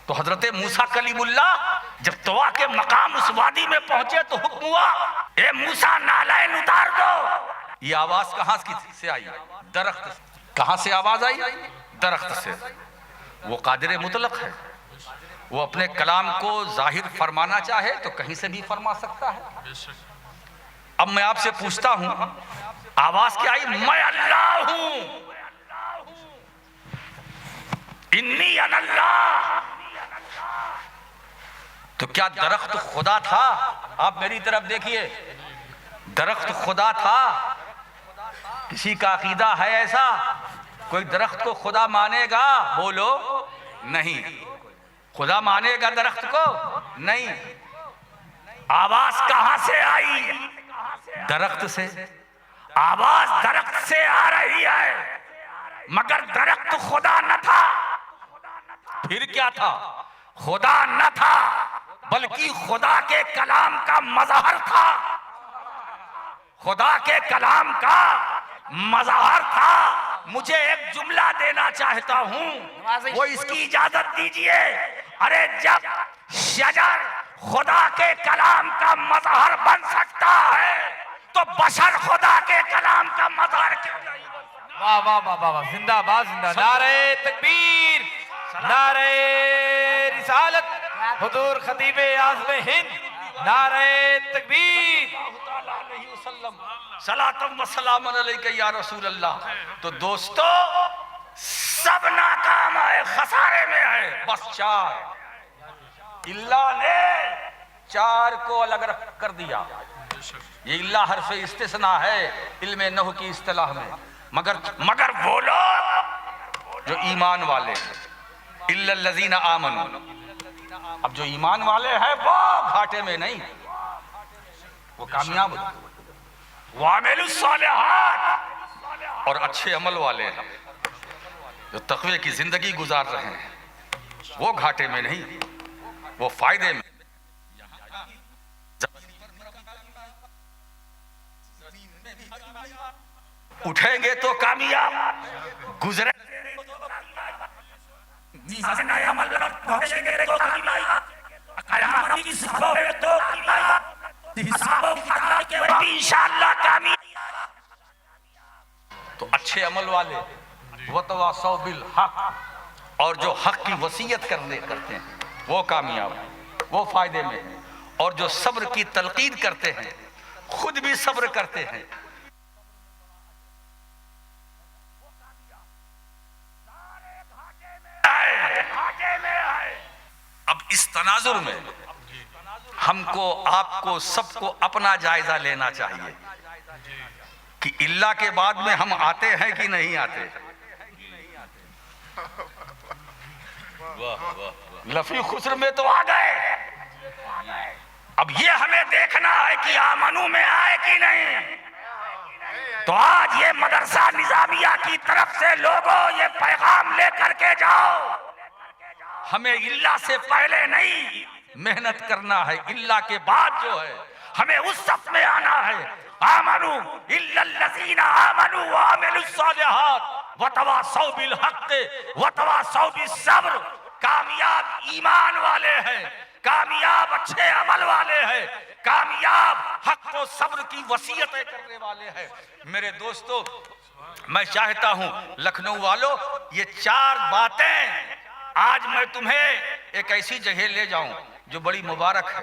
तो हजरत मूसा कलीमुल्लाह जब तवा के मकाम उस वादी में पहुंचे तो हुक्म हुआ, ए मूसा नालैन उतार दो। ये आवाज कहां से आई? दरख्त से। कहां से आवाज आई? दरख्त से। वो कादिर मुतलक है, वो अपने कलाम को जाहिर फरमाना चाहे तो कहीं से भी फरमा सकता है। अब मैं आपसे पूछता हूं, आवाज क्या आई? मैं अल्लाह हूं, इन्नी अल्लाह। तो क्या दरख्त खुदा था? आप मेरी तरफ देखिए, दरख्त खुदा था? किसी का अकीदा है ऐसा? कोई दरख्त को खुदा मानेगा? बोलो नहीं। खुदा मानेगा दरख्त को? नहीं। आवाज कहां से आई? दरख्त से। आवाज दरख्त से आ रही है, मगर दरख्त खुदा न था। फिर क्या था? खुदा न था, बल्कि खुदा के कलाम का मज़हर था। खुदा के कलाम का मज़हर था। मुझे एक जुमला देना चाहता हूं, वो इसकी इजाजत दीजिए। अरे जब शजर खुदा के कलाम का मज़हर बन सकता है तो बशर खुदा के कलाम का मज़हर क्यों नहीं? वाह वाह वाह वाह, जिंदाबाद जिंदा। नारे तकबीर, नारे रिसालत, हुजूर खतीब आज़म हिंद, नारे तकबीर। सलातम व सलाम अलैका या रसूल अल्लाह। तो दोस्तों, सब नाकाम है, खसारे में है। बस चार, इल्ला ने चार को अलग रख कर दिया। ये इल्ला हर्फ इस्तिस्ना है इल्मे नहू की इस्तिलाह में। मगर वो लोग जो ईमान वाले हैं, इल्लल लज़ीना आमनू। अब जो ईमान वाले हैं वो घाटे में नहीं, वो कामयाब, वो आमिलुस सालिहात और अच्छे अमल वाले हैं, जो तक़वे की जिंदगी गुजार रहे हैं, वो घाटे में नहीं, वो फायदे में। उठेंगे तो कामयाब, गुजरे इंशाअल्लाह कामयाब। तो अच्छे अमल वाले वतवासौ बिल हक, और जो हक की वसीयत करते हैं वो कामयाब, वो फायदे में है। और जो सब्र की तलकीन करते हैं, खुद भी सब्र करते हैं, अब इस तनाजुर में हमको, आपको, सबको अपना जायजा लेना चाहिए कि इल्ला के बाद में हम आते हैं कि नहीं आते। लफी खुसर में तो आ गए, अब ये हमें देखना है कि आमनू में आए कि नहीं। तो आज ये मदरसा निजामिया की तरफ से लोगों ये पैगाम लेकर के जाओ, हमें इल्ला से पहले नहीं मेहनत करना है, इल्ला के बाद जो है हमें उस सफ में आना है। आमनू इल्लल लज़ीना आमनू व अमिलुस सालिहात व तवासौ बिल हक़ व तवासौ बिस सब्र। कामयाब ईमान वाले हैं, कामयाब अच्छे अमल वाले हैं, कामयाब हक व सब्र की वसीयतें करने वाले हैं। मेरे दोस्तों, मैं चाहता हूं लखनऊ वालों, ये चार बातें आज मैं तुम्हें एक ऐसी जगह ले जाऊं जो बड़ी मुबारक है,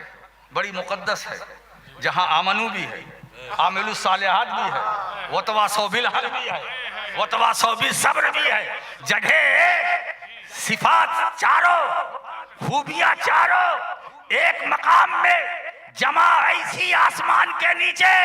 बड़ी मुकद्दस है, जहां आमनू भी है, आमिलुस सालिहात भी है, वतवासौ बिल हक़ भी है, वतवासौ बिस सब्र भी है। जगह सिफात चारों, खूबियां चारों एक मकाम में जमा ऐसी आसमान के नीचे।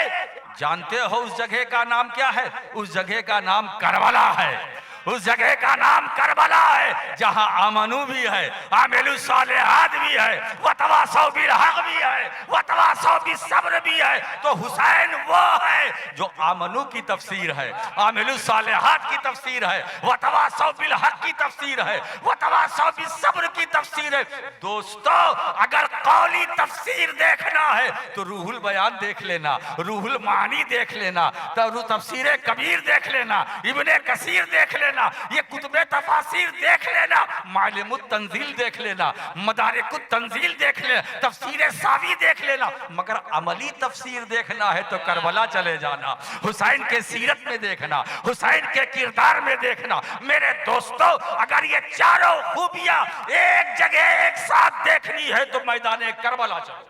जानते हो उस जगह का नाम क्या है? उस जगह का नाम करबला है। उस जगह का नाम करबला है, जहां आमनू भी है, आमिलुस सालिहात भी है, वतवासौ बिल हक़ भी है, वतवासौ बिस सब्र भी है। तो हुसैन वो है जो आमनू की तफसीर है, आमिलुस सालिहात की तफसीर है, वतवासौ बिल हक़ की तफसीर है, वतवासौ बिस सब्र की तफसीर है। दोस्तों, अगर कौली तफसीर देखना है तो रूहुल बयान देख लेना, रूहुल मानी देख लेना, तफसीर कबीर देख लेना, इब्ने कसीर देख लेना, लेना, ये कुतुबे तफासिर देख लेना, मालिमुत तंजील देख लेना, मदारिकुत तंजील देख लेना, तफसीर सावी देख लेना, मगर अमली तफसीर देखना है तो करबला चले जाना, हुसैन के सीरत में देखना, हुसैन के किरदार में देखना। मेरे दोस्तों, अगर ये चारों खूबियां एक जगह एक साथ देखनी है तो मैदान करबला चलो।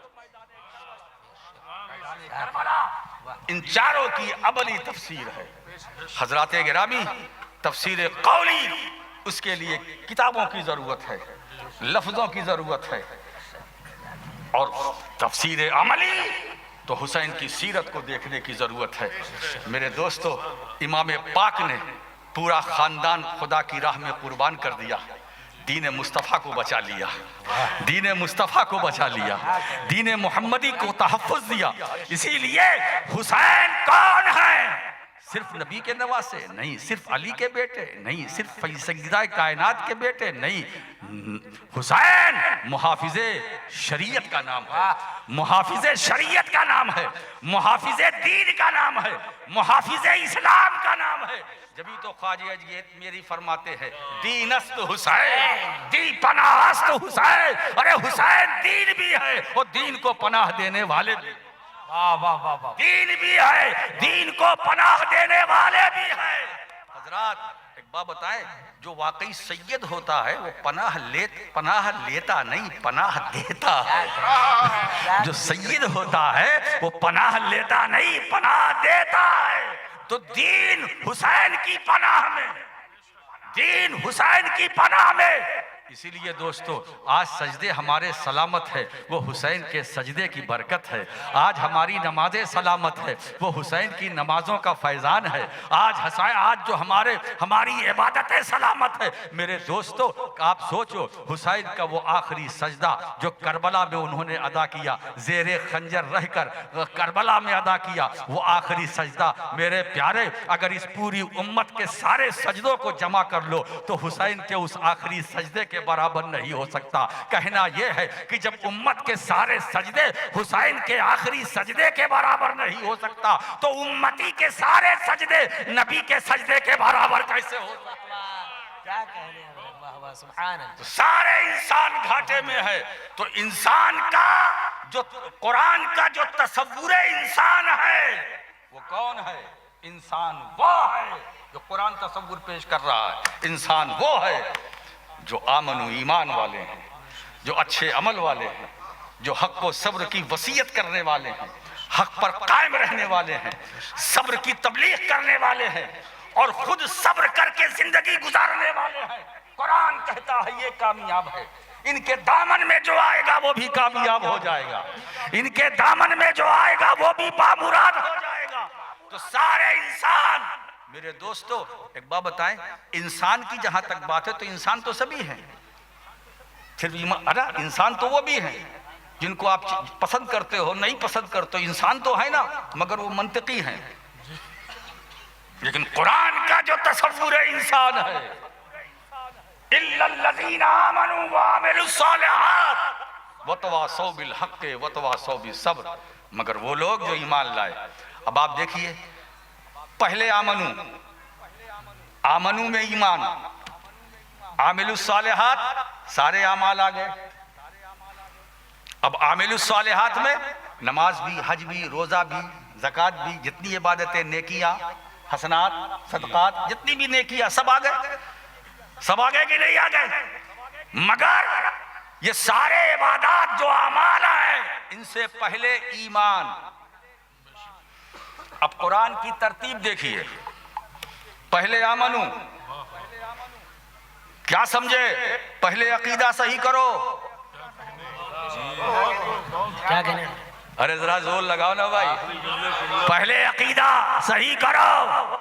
इन चारों की अबली तफसीर है। हजरात गिरामी, तफसीर कौली, उसके लिए किताबों की जरूरत है, लफ्जों की जरूरत है, और तफसीर अमली तो हुसैन की सीरत को देखने की जरूरत है। मेरे दोस्तों, इमाम पाक ने पूरा खानदान खुदा की राह में कुर्बान कर दिया, दीन मुस्तफ़ा को बचा लिया, दीन मुस्तफ़ा को बचा लिया, दीन मोहम्मदी को तहफ़्फ़ुज़ दिया। इसीलिए हुसैन कौन है? सिर्फ नबी के नवासे नहीं, सिर्फ अली के बेटे नहीं, सिर्फ सय्यदा कायनात के बेटे नहीं, हुसैन मुहाफिज़े शरीयत का नाम है, मुहाफिज़े शरीयत का नाम है, मुहाफिज़े दीन का नाम है, मुहाफिज़े इस्लाम का नाम है। जभी तो ख्वाजा ये मेरी फरमाते हैं, दीनस्त हुसैन, दी पनाहस्त हुसैन। अरे हुसैन दीन भी है और दीन को पनाह देने वाले भी। वाह वाह वाह वाह। दीन भी है, दीन को पनाह देने वाले भी है। हजरात एक बात बताएं, जो वाकई सैयद होता है वो पनाह लेता नहीं, पनाह देता है। जो सैयद होता है वो पनाह लेता नहीं, पनाह देता है। तो दीन हुसैन की पनाह में, दीन हुसैन की पनाह में। इसीलिए दोस्तों, आज सजदे हमारे सलामत है, वो हुसैन के सजदे की बरकत है। आज हमारी नमाजें सलामत है, वो हुसैन की नमाजों का फैजान है। आज जो हमारी इबादतें सलामत है। मेरे दोस्तों, आप सोचो, हुसैन का वो आखिरी सजदा जो करबला में उन्होंने अदा किया, ज़ेरे खंजर रहकर करबला में अदा किया, वो आखिरी सजदा मेरे प्यारे, अगर इस पूरी उम्मत के सारे सजदों को जमा कर लो तो हुसैन के उस आखिरी सजदे के बराबर नहीं हो सकता। कहना यह है कि जब उम्मत के सारे सजदे हुसैन के आखिरी सजदे के बराबर नहीं हो सकता, तो उम्मती के सारे सजदे नबी के सजदे के बराबर कैसे हो सकता? क्या कह रहे हैं? वाह वाह, सुभान अल्लाह। तो सारे इंसान घाटे में है। तो इंसान का जो कुरान का जो तसव्वुर इंसान है वो कौन है? इंसान वो है जो कुरान तसव्वुर पेश कर रहा है। इंसान वो है जो आमनु ईमान वाले हैं, जो अच्छे अमल वाले हैं, जो हक को सब्र की वसीयत करने वाले हैं, हक पर कायम रहने वाले हैं, सब्र की तबलीग करने वाले हैं और खुद सब्र करके जिंदगी गुजारने वाले हैं। कुरान कहता है ये कामयाब है। इनके दामन में जो आएगा वो भी कामयाब हो जाएगा, इनके दामन में जो आएगा वो भी बामुराद हो जाएगा। तो सारे इंसान, मेरे दोस्तों एक बात बताएं, इंसान की जहां तक बात है तो इंसान तो सभी हैं, सिर्फ अरे इंसान तो वो भी हैं जिनको आप पसंद करते हो, नहीं पसंद करते हो, इंसान तो है ना, मगर वो मंतकी हैं। लेकिन कुरान का जो तसव्वुर इंसान है, इल्लल्लज़ीना आमनू व अमिलुस्सालिहात वतवासौ बिल हक़्क़ि वतवासौ बिस्सब्र, मगर वो लोग जो ईमान लाए। अब आप देखिए, पहले आमनू में ईमान, आमिलुस्सालिहात सारे आमाल आ गए। अब आमिलुस्सालिहात में नमाज भी, हज भी, रोजा भी, ज़कात भी, जितनी इबादतें, नेकियां, हसनात, सदकात, जितनी भी नेकियां सब आ गए। सब आ गए कि नहीं आ गए? मगर ये सारे इबादत जो आमाल हैं, इनसे पहले ईमान। अब कुरान की तरतीब देखिए, पहले आमनू, क्या समझे? पहले अकीदा सही करो। क्या कहने? अरे जरा जोर लगाओ ना भाई। पहले अकीदा सही करो।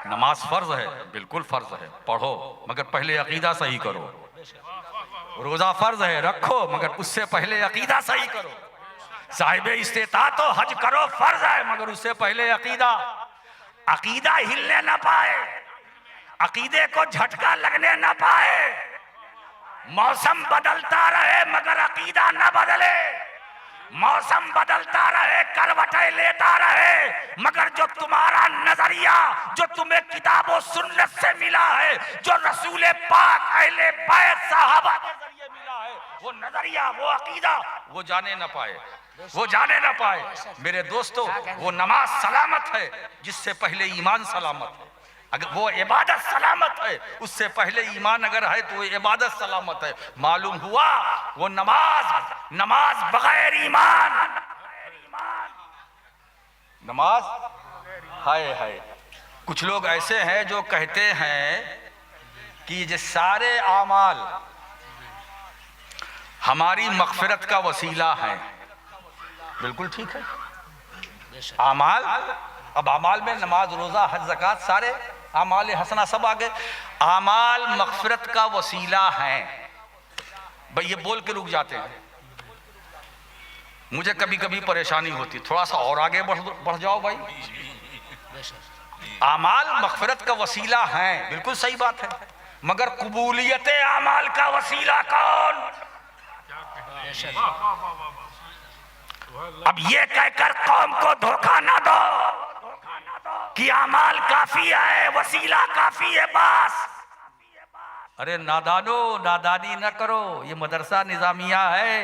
नमाज फर्ज है, बिल्कुल फर्ज है, पढ़ो, मगर पहले अकीदा सही करो। रोजा फर्ज है, रखो, मगर उससे पहले अकीदा सही करो। साहिब इस्तेताअत तो हज करो, फर्ज है, मगर उससे पहले अकीदा। अकीदा हिलने ना पाए, अकीदे को झटका लगने ना पाए। मौसम बदलता रहे मगर अकीदा न बदले, मौसम बदलता रहे, करवटें लेता रहे, मगर जो तुम्हारा नजरिया, जो तुम्हें किताबों सुन्नत से मिला है, जो रसूल पाक अहले बैत साहबा के जरिए मिला है, वो नजरिया, वो अकीदा, वो जाने न पाए, वो जाने न पाए। मेरे दोस्तों, वो नमाज सलामत है जिससे पहले ईमान सलामत है। अगर वो इबादत सलामत है, उससे पहले ईमान अगर है तो वो इबादत सलामत है। मालूम हुआ वो नमाज बगैर ईमान, नमाज हाय हाय। कुछ लोग ऐसे हैं जो कहते हैं कि ये सारे आमाल हमारी मगफिरत का वसीला है। बिल्कुल ठीक है। आमाल, अब आमाल में नमाज, रोजा, हज, ज़कात, सारे आमाल हसना सब आ गए। आमाल मगफिरत का वसीला है। भाई ये बोल के रुक जाते हैं। मुझे कभी कभी परेशानी होती, थोड़ा सा और आगे बढ़ जाओ भाई। आमाल मगफिरत का वसीला है, बिल्कुल सही बात है, मगर कबूलियत आमाल का वसीला कौन? अब ये कहकर कौम को धोखा ना दो कि आमाल काफी है, वसीला काफी है बस। अरे नादानो, नादानी न करो, ये मदरसा निजामिया है,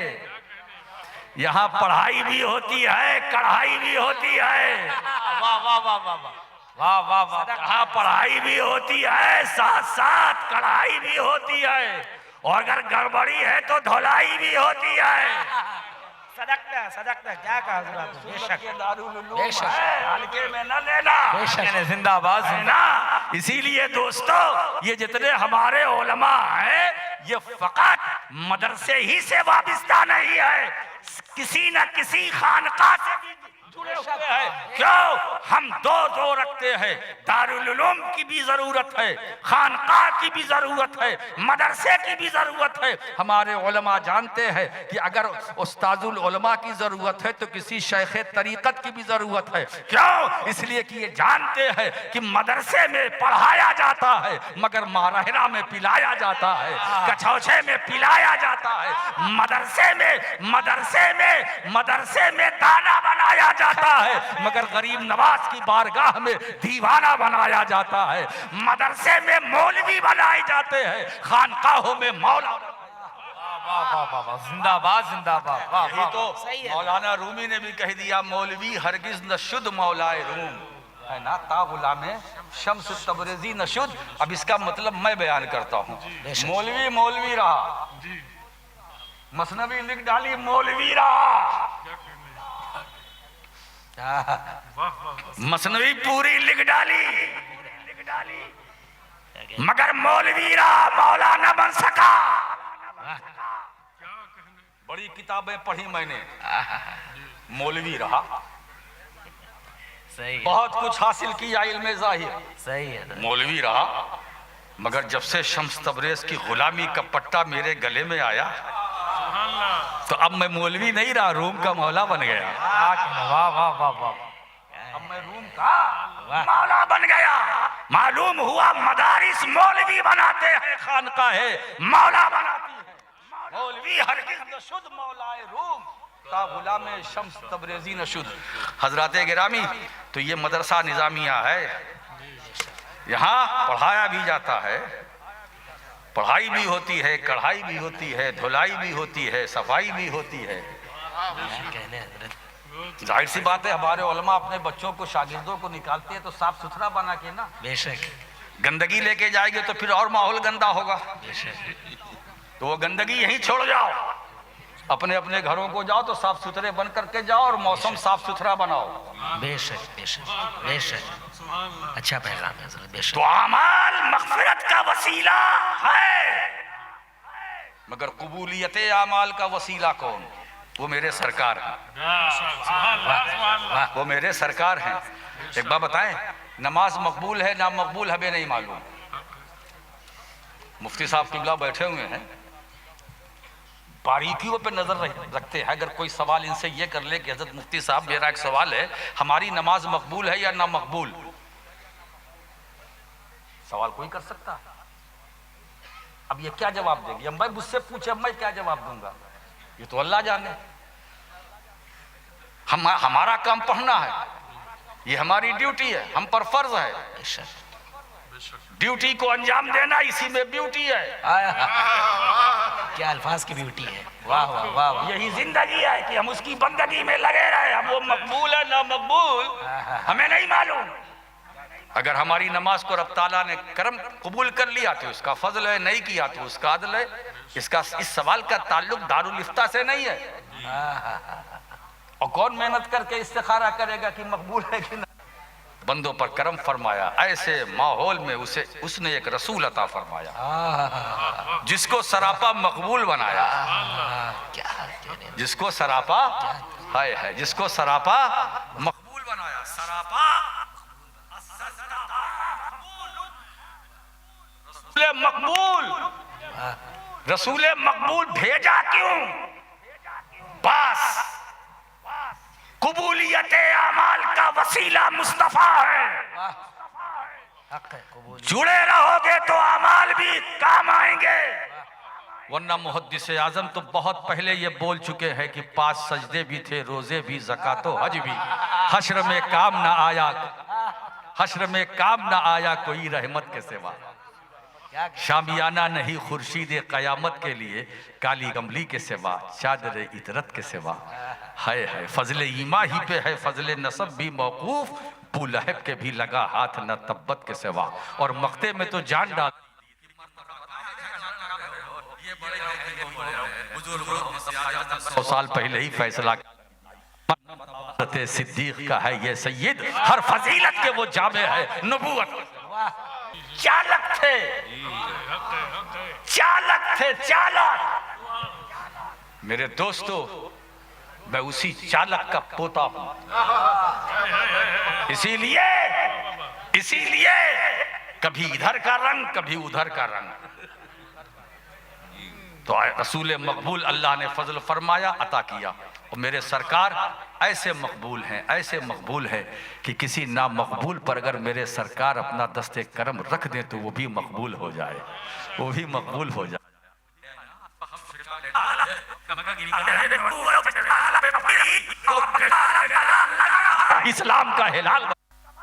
यहाँ पढ़ाई भी होती है, कढ़ाई भी होती है। वाह वाह वाह वाह वाह वाह वाह। यहाँ पढ़ाई भी होती है, साथ साथ कढ़ाई भी होती है, और अगर गड़बड़ी है तो धुलाई भी होती है। सदकता क्या कहा हजरत? बेशक बेशक, हल्के में न लेना, बेशक, जिंदाबाद है ना। इसीलिए दोस्तों, ये जितने हमारे उलमा हैं, ये फकत मदरसे ही से वाबिस्ता नहीं है, किसी न किसी खानका से भी जुड़े हुए हैं। क्यों? हम दो रखते हैं, दारुल उलूम की भी जरूरत है, खानका की भी जरूरत है, मदरसे की भी जरूरत है। हमारे उलमा जानते हैं कि अगर उस्ताजुल उलमा की जरूरत है तो किसी शेख तरीकत की भी जरूरत है। क्यों? इसलिए कि ये जानते हैं कि मदरसे में पढ़ाया जाता है मगर मारहरा में पिलाया जाता है, कछौछे में पिलाया जाता है। मदरसे में दाना बनाया जाता है मगर गरीब नवाज की बारगाह में दीवाना बनाया जाता है। मदरसे में मौलवी बनाए जाते हैं, खानकाहों में मौला। जिंदाबाद जिंदाबाद। यही तो मौलाना रूमी ने भी कह दिया, मौलवी हरगिज न शुद्ध मौलाए रूम है ना, ता गुलामे शम्स तबरेजी न शुद्ध। अब इसका मतलब मैं बयान करता हूँ। मौलवी रहा, मसनवी लिख डाली, मौलवी रहा, मसनवी पूरी लिख डाली, मगर मौलवी रहा, मौला न बन सका। बड़ी किताबें पढ़ी मैंने, मौलवी रहा, सही, बहुत कुछ हासिल किया इल्मे ज़ाहिर, सही है, मौलवी रहा, मगर जब से शम्स तबरेज की गुलामी का पट्टा मेरे गले में आया तो अब मैं मौलवी नहीं रहा, रूम का मौला बन गया। वाह वाह वाह वाह। अब मैं रूम का मौला बन गया। मालूम हुआ मदारिस मौलवी बनाते हैं, खानका है मौला बनाती है। मौलवी हरगिज़ न शुद्ध मौलाए रूम ता गुलामे शम्स तबरेज़ी न शुद्ध। हजरात गिरामी, तो ये मदरसा निजामिया है, यहाँ पढ़ाया भी जाता है, पढ़ाई भी होती है, कढ़ाई भी होती है, धुलाई भी होती है, सफाई भी होती है। जाहिर सी बात है, हमारे उलमा अपने बच्चों को, शागिर्दों को निकालते हैं तो साफ सुथरा बना के ना। बेशक, गंदगी लेके जाएंगे तो फिर और माहौल गंदा होगा। तो वो गंदगी यहीं छोड़ जाओ, अपने अपने घरों को जाओ तो साफ सुथरे बन करके जाओ और मौसम साफ सुथरा बनाओ। बेशक बेशक बेशक, अच्छा पैगाम है हज़रत, बेशक। तो अमाल मग़फ़िरत का वसीला है, मगर कबूलियत अमाल का वसीला कौन? वो मेरे सरकार हैं, वो मेरे सरकार हैं। एक बात बताएं, नमाज मकबूल है ना मकबूल हमें नहीं मालूम। मुफ्ती साहब किबला बैठे हुए हैं, बारीकियों पे नजर रखते हैं। अगर कोई सवाल इनसे ये कर ले कि हजरत मुफ्ती साहब मेरा एक सवाल है, हमारी नमाज मकबूल है या ना मकबूल, सवाल कोई कर सकता है। अब ये क्या जवाब देंगे? अब मैं मुझसे पूछे, अब मैं क्या जवाब दूंगा? ये तो अल्लाह जाने। हमारा काम पढ़ना है, ये हमारी ड्यूटी है, हम पर फर्ज है। बेशक। ड्यूटी को अंजाम देना, इसी में ब्यूटी है। क्या अल्फाज की ब्यूटी है, वाह वाह वाह वाह। यही जिंदगी है कि हम उसकी बंदगी में लगे रहे। अब वो मकबूल है ना मकबूल हमें नहीं मालूम। अगर हमारी नमाज को रब ताला ने करम कबूल कर लिया तो उसका फजल है, नहीं किया तो उसका अदल है। इस सवाल का ताल्लुक दारुल इफ्ता से नहीं है। और कौन मेहनत करके इस्तिखारा करेगा कि मकबूल है कि नहीं। बंदों पर करम फरमाया, ऐसे माहौल में उसने एक रसूल अता फरमाया जिसको सरापा मकबूल बनाया। जिसको सरापा है जिसको सरापा मकबूल बनाया। सरापा रसूल मकबूल भेजा क्यों? बस कबूलियत अमाल का वसीला मुस्तफा है। जुड़े रहोगे तो अमाल भी काम आएंगे। वरना मुहद्दिस आजम तो बहुत पहले ये बोल चुके हैं कि 5 सजदे भी थे, रोजे भी, ज़कातो हज भी। हश्र में काम ना आया, हश्र में काम ना आया कोई रहमत के सिवा। शामियाना नहीं खुर्शीद क़यामत के लिए, काली गमली के सिवा, चादर इतरत के सिवा। है फजले ईमा ही पे है फजले नसब भी मौकूफ, बू लहब के भी लगा हाथ न तब्बत के सिवा। और मक्ते में तो जान डाल 100 साल पहले ही फैसला सिद्दीक का है ये सैयद, हर फजीलत के वो जामे है नबूवत। चालक थे, चालक थे, चालक। मेरे दोस्तों, मैं उसी चालक का पोता हूं। इसीलिए कभी इधर का रंग, कभी उधर का रंग। तो रसूल मकबूल अल्लाह ने फजल फरमाया, अता किया। और मेरे सरकार ऐसे मकबूल हैं कि किसी ना मकबूल पर अगर मेरे सरकार अपना दस्ते करम रख दें तो वो भी मकबूल हो जाए, वो भी मकबूल हो जाए। इस्लाम का हिलाल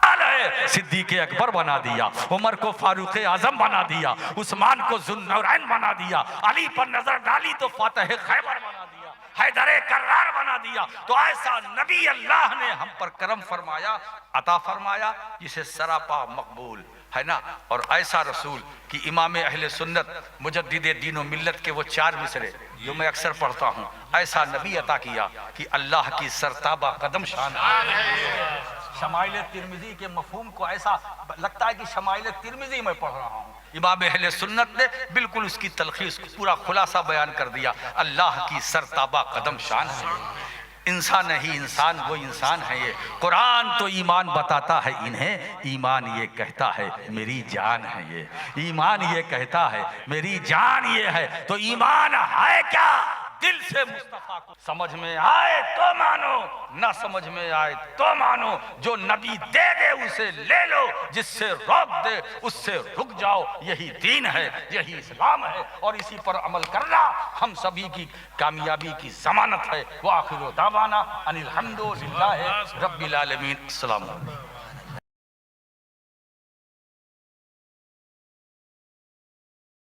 है, सिद्दीक अकबर बना दिया, उमर को फारूक आजम बना दिया, उस्मान को जुन्नूरैन बना दिया, अली पर नजर डाली तो फातह खैबर बना दिया, हैदर कर्रार बना दिया। तो ऐसा नबी अल्लाह ने हम पर करम फरमाया, अता फरमाया, जिसे सरापा मकबूल है ना। और ऐसा रसूल कि इमाम अहले सुन्नत मुजद्दिद दीन व मिल्लत के वो 4 मिसरे जो मैं अक्सर पढ़ता हूँ, ऐसा नबी अता किया कि अल्लाह की सरताबा कदम शान। शमाइल तिरमिजी के मफहूम को ऐसा लगता है कि शमाइल तिरमिजी में पढ़ रहा हूँ। इमाम अहले सुन्नत ने बिल्कुल उसकी तलखीस पूरा खुलासा बयान कर दिया। अल्लाह की सरताबा कदम शान है। इंसान नहीं इंसान, वो इंसान है ये। कुरान तो ईमान बताता है इन्हें, ईमान ये कहता है मेरी जान है ये। ईमान ये कहता है मेरी जान ये है। तो ईमान है क्या? दिल से मुस्तफा को समझ में आए तो मानो, ना समझ में आए तो मानो। जो नबी दे दे उसे ले लो, जिससे रोक दे उससे रुक जाओ। यही दीन है, यही इस्लाम है, और इसी पर अमल करना हम सभी की कामयाबी की जमानत है। व आखिर दावाना अनिल हम्दुलिल्लाहि रब्बिल आलमीन। अस्सलाम वालेकुम।